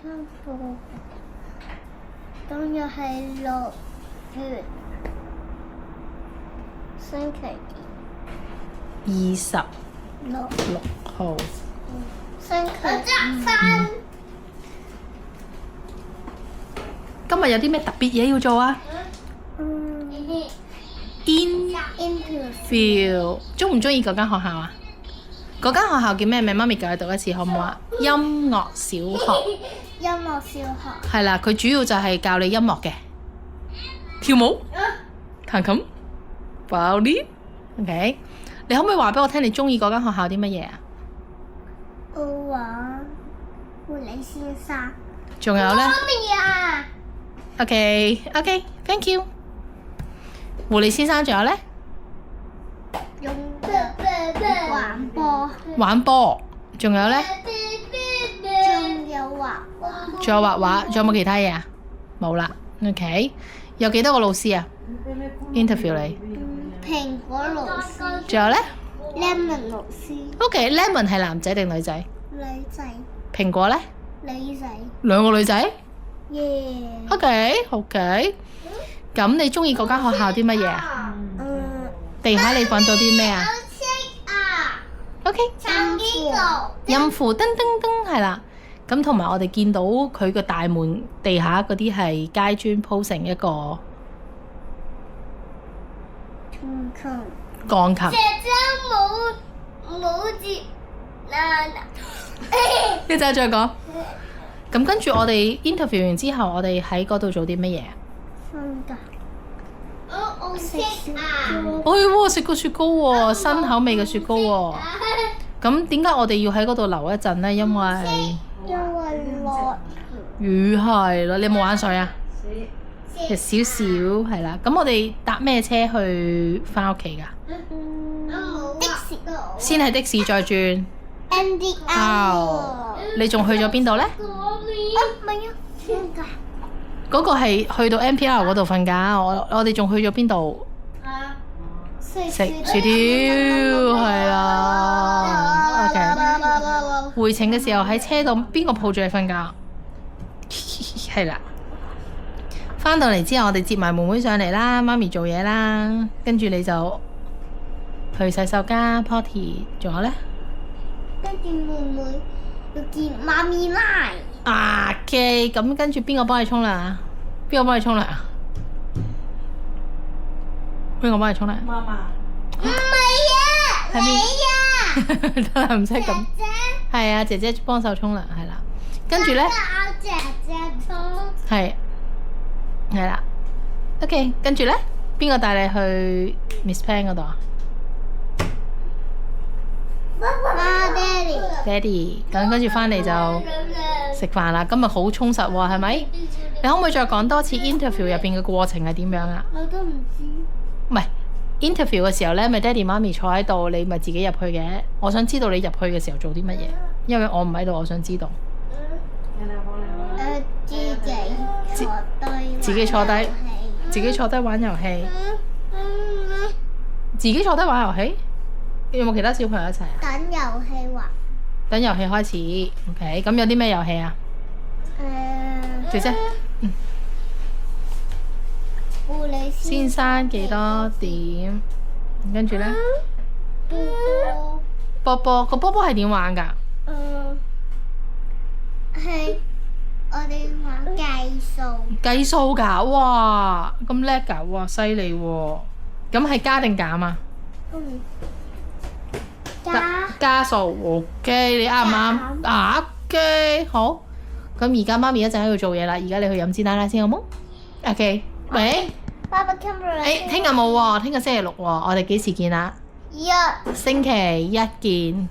今日係6月星期26號。星期5。今日有啲咩特別嘢要做啊？Interview， 中唔中意嗰間學校啊？嗰間學校叫咩名？媽咪教你讀一次好唔好啊？音樂小學。音樂小學。係啦，佢主要就係教你音樂嘅，跳舞、彈琴、violin。OK， 你可唔可以話俾我聽你中意嗰間學校啲乜嘢啊？我玩狐狸先生。仲有呢？媽咪啊！ OK，thank you。狐狸先生仲有呢？用玩波。玩波，仲有呢？仲有畫畫。仲有畫畫，仲有冇其他嘢啊？冇啦。OK， 有幾多個老師啊 ？Interview 你。蘋果老師。仲有呢？ Lemon 老師。OK，Lemon 係男仔定女仔？女仔。蘋果呢？女仔。兩個女仔。耶。OK，咁你中意嗰間學校啲乜嘢啊？地下你揾到啲咩啊？OK， 音符噔噔噔係啦。咁同埋我哋見到佢個大門地下嗰啲係階磚鋪成一個鋼琴。姐姐冇接一陣再講。咁跟住我哋 interview 完之後，我哋喺嗰度做啲乜嘢？瞓覺。我食雪糕。哎喎，食個雪糕喎，新口味嘅雪糕喎。咁點解我哋要喺嗰度留一陣呢？因為落雨係咯。你有冇玩水啊？少少係啦。咁我哋搭咩車去返屋企㗎？的士。先係的士再轉。NDR。你仲去咗邊度呢？唔係啊，瞓覺。嗰個係去到 MPR 嗰度瞓覺。我哋仲去咗邊度？食薯條係啦。OK。回程嘅時候喺車度，邊個抱住你瞓覺？係啦。返到嚟之後，我哋接埋妹妹上嚟啦，媽咪做嘢啦，跟住你就去洗手間 potty， 仲有呢？跟住妹妹要見媽咪啦。OK， 咁跟住邊個幫你沖涼啊？邊個幫你沖涼啊？邊個幫你沖涼？媽媽。唔係啊，係邊？你啊。得啦，唔使咁。姐。係啊，姐姐幫手沖涼係啦。跟住呢？我姐姐沖。係啦。OK， 跟住呢？邊個帶你去 Miss Pan 嗰度啊？爹哋，咁跟住返嚟就食飯啦。今日好充實喎，係咪？你可唔可以再講多次 interview 入邊嘅過程係點樣啊？我都唔知。唔係 interview 嘅時候呢，咪爹哋媽咪坐喺度，你咪自己入去嘅。我想知道你入去嘅時候做啲乜嘢，因為我唔喺度，我想知道。自己坐低，自己坐低玩遊戲。自己坐低玩遊戲？有冇其他小朋友一齊啊？等遊戲玩。等遊戲開始 ，OK。咁有啲咩遊戲啊？姐姐，狐狸先生幾多點？跟住呢？波波，個波波係點玩㗎？係我哋玩計數。計數㗎，哇！咁叻㗎，哇！犀利喎。咁係加定減啊？加數 ，OK， 你啱唔啱？OK， 好。咁而家媽咪一陣喺度做嘢啦，而家你去飲支奶奶先好冇 ？OK， 喂。爸爸 camera。聽日冇喎，聽日星期6喎，我哋幾時見啊？一。星期1見。